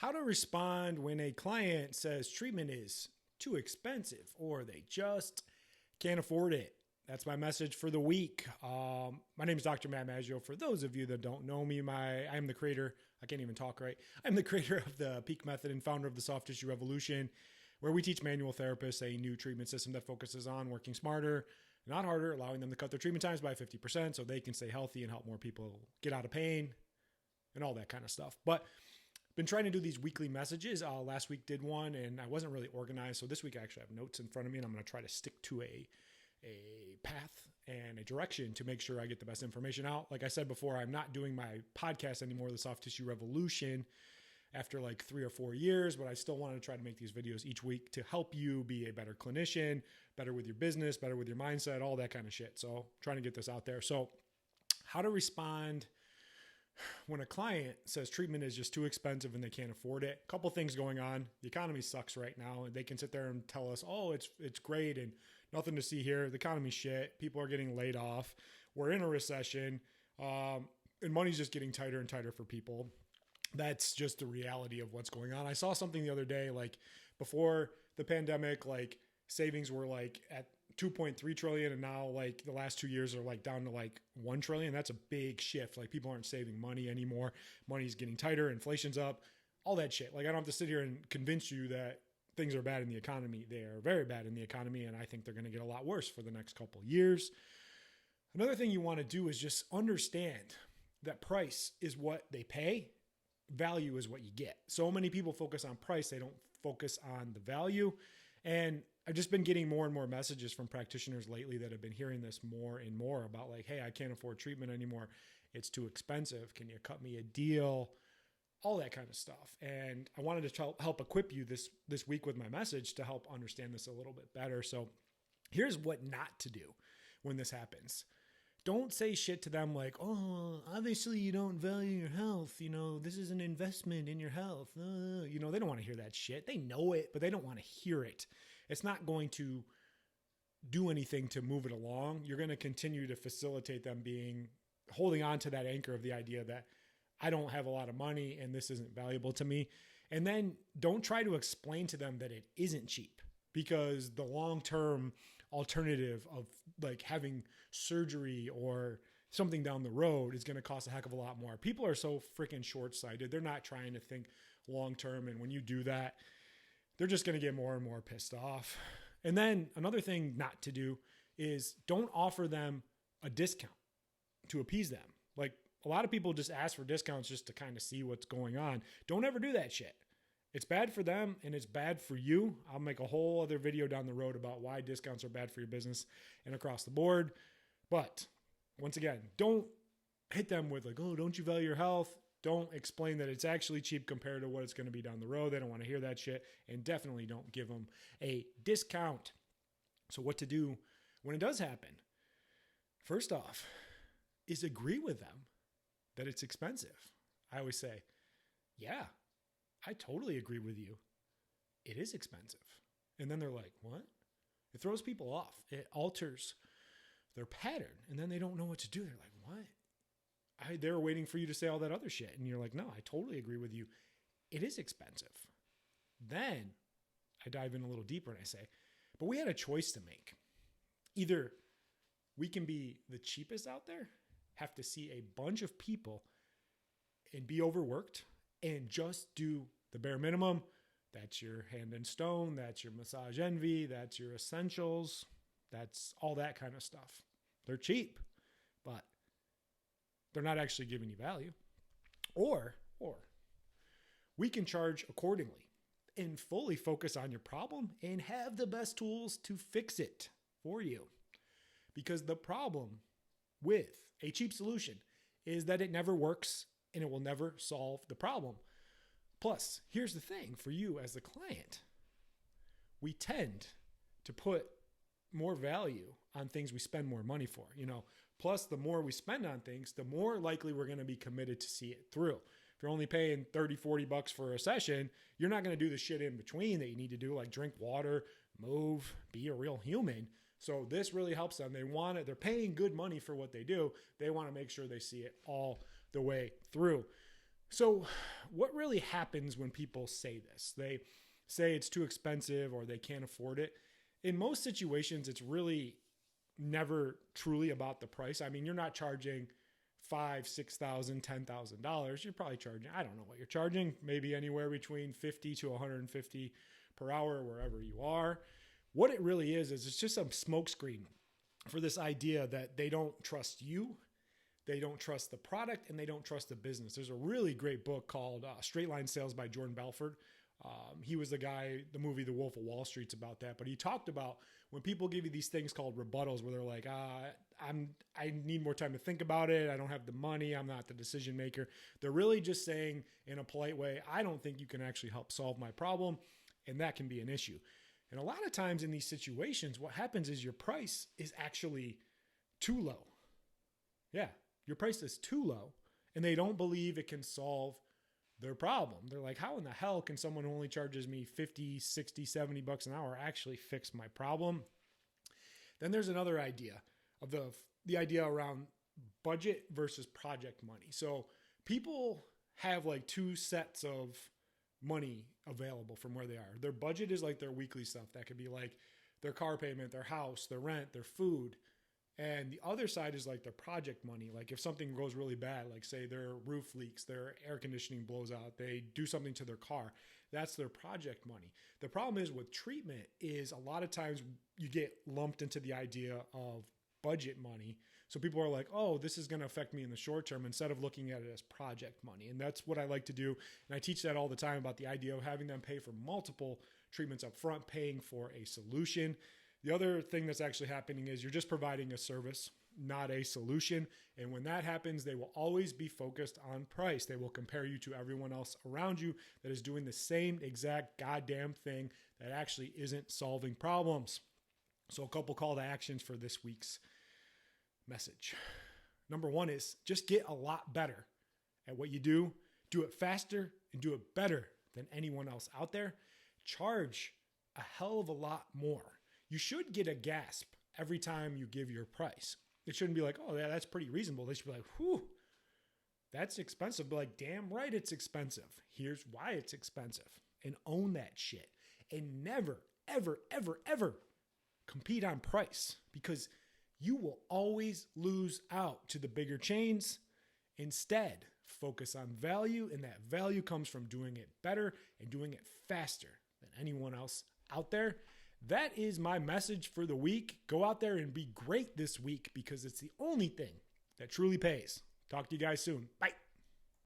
How to respond when a client says treatment is too expensive or they just can't afford it. That's my message for the week. My name is Dr. Matt Maggio. For those of you that don't know me, I am the creator. I can't even talk right. I'm the creator of the Peak Method and founder of the Soft Tissue Revolution, where we teach manual therapists a new treatment system that focuses on working smarter, not harder, allowing them to cut their treatment times by 50% so they can stay healthy and help more people get out of pain and all that kind of stuff. But been trying to do these weekly messages. Last week did one and I wasn't really organized. So this week I actually have notes in front of me and I'm going to try to stick to a path and a direction to make sure I get the best information out. Like I said before, I'm not doing my podcast anymore, the Soft Tissue Revolution, after like 3 or 4 years, but I still want to try to make these videos each week to help you be a better clinician, better with your business, better with your mindset, all that kind of shit. So trying to get this out there. So how to respond when a client says treatment is just too expensive and they can't afford it. A couple things going on. The economy sucks right now. They can sit there and tell us, oh, it's great and nothing to see here. The economy's shit. People are getting laid off. We're in a recession. And money's just getting tighter and tighter for people. That's just the reality of what's going on. I saw something the other day, like before the pandemic, like savings were like at 2.3 trillion. And now like the last 2 years are like down to like 1 trillion. That's a big shift. Like people aren't saving money anymore. Money's getting tighter. Inflation's up, all that shit. Like I don't have to sit here and convince you that things are bad in the economy. They are very bad in the economy. And I think they're going to get a lot worse for the next couple of years. Another thing you want to do is just understand that price is what they pay. Value is what you get. So many people focus on price. They don't focus on the value. And I've just been getting more and more messages from practitioners lately that have been hearing this more and more about like, hey, I can't afford treatment anymore. It's too expensive. Can you cut me a deal? All that kind of stuff. And I wanted to help equip you this week with my message to help understand this a little bit better. So here's what not to do when this happens. Don't say shit to them like, oh, obviously you don't value your health. You know, this is an investment in your health. They don't want to hear that shit. They know it, but they don't want to hear it. It's not going to do anything to move it along. You're going to continue to facilitate them holding on to that anchor of the idea that I don't have a lot of money and this isn't valuable to me. And then don't try to explain to them that it isn't cheap, because the long-term alternative of like having surgery or something down the road is going to cost a heck of a lot more. People are so freaking short-sighted. They're not trying to think long-term. And when you do that, they're just going to get more and more pissed off. And then another thing not to do is don't offer them a discount to appease them. Like a lot of people just ask for discounts just to kind of see what's going on. Don't ever do that shit. It's bad for them and it's bad for you. I'll make a whole other video down the road about why discounts are bad for your business and across the board. But once again, don't hit them with like, oh, don't you value your health? Don't explain that it's actually cheap compared to what it's going to be down the road. They don't want to hear that shit. And definitely don't give them a discount. So what to do when it does happen? First off, is agree with them that it's expensive. I always say, yeah, I totally agree with you. It is expensive. And then they're like, what? It throws people off. It alters their pattern. And then they don't know what to do. They're like, what? They're waiting for you to say all that other shit. And you're like, no, I totally agree with you. It is expensive. Then I dive in a little deeper and I say, but we had a choice to make. Either we can be the cheapest out there, have to see a bunch of people and be overworked and just do the bare minimum. That's your Hand and Stone. That's your Massage Envy. That's your Essentials. That's all that kind of stuff. They're cheap, but they're not actually giving you value. Or we can charge accordingly and fully focus on your problem and have the best tools to fix it for you. Because the problem with a cheap solution is that it never works and it will never solve the problem. Plus, here's the thing for you as the client. We tend to put more value on things we spend more money for, Plus, the more we spend on things, the more likely we're going to be committed to see it through. If you're only paying $30-$40 for a session, you're not going to do the shit in between that you need to do, like drink water, move, be a real human. So this really helps them. They're paying good money for what they do. They want to make sure they see it all the way through. So what really happens when people say this? They say it's too expensive or they can't afford it. In most situations, it's really never truly about the price. I mean, you're not charging $5,000, $6,000, $10,000. You're probably charging, I don't know what you're charging, maybe anywhere between 50 to 150 per hour, wherever you are. What it really is it's just a smokescreen for this idea that they don't trust you, they don't trust the product, and they don't trust the business. There's a really great book called Straight Line Sales by Jordan Belfort. He was the guy, the movie The Wolf of Wall Street's about that, but he talked about when people give you these things called rebuttals where they're like, I need more time to think about it. I don't have the money. I'm not the decision maker. They're really just saying in a polite way, I don't think you can actually help solve my problem. And that can be an issue. And a lot of times in these situations, what happens is your price is actually too low. Yeah, your price is too low and they don't believe it can solve their problem. They're like, how in the hell can someone who only charges me 50, 60, 70 bucks an hour actually fix my problem? Then there's another idea of the idea around budget versus project money. So people have like two sets of money available from where they are. Their budget is like their weekly stuff. That could be like their car payment, their house, their rent, their food. And the other side is like their project money. Like if something goes really bad, like say their roof leaks, their air conditioning blows out, they do something to their car, that's their project money. The problem is with treatment is a lot of times you get lumped into the idea of budget money. So people are like, oh, this is going to affect me in the short term instead of looking at it as project money. And that's what I like to do. And I teach that all the time about the idea of having them pay for multiple treatments up front, paying for a solution. The other thing that's actually happening is you're just providing a service, not a solution. And when that happens, they will always be focused on price. They will compare you to everyone else around you that is doing the same exact goddamn thing that actually isn't solving problems. So a couple call to actions for this week's message. Number one is just get a lot better at what you do. Do it faster and do it better than anyone else out there. Charge a hell of a lot more. You should get a gasp every time you give your price. It shouldn't be like, oh, yeah, that's pretty reasonable. They should be like, whew, that's expensive. But like, damn right it's expensive. Here's why it's expensive. And own that shit. And never, ever, ever, ever compete on price because you will always lose out to the bigger chains. Instead, focus on value, and that value comes from doing it better and doing it faster than anyone else out there. That is my message for the week. Go out there and be great this week because it's the only thing that truly pays. Talk to you guys soon. Bye.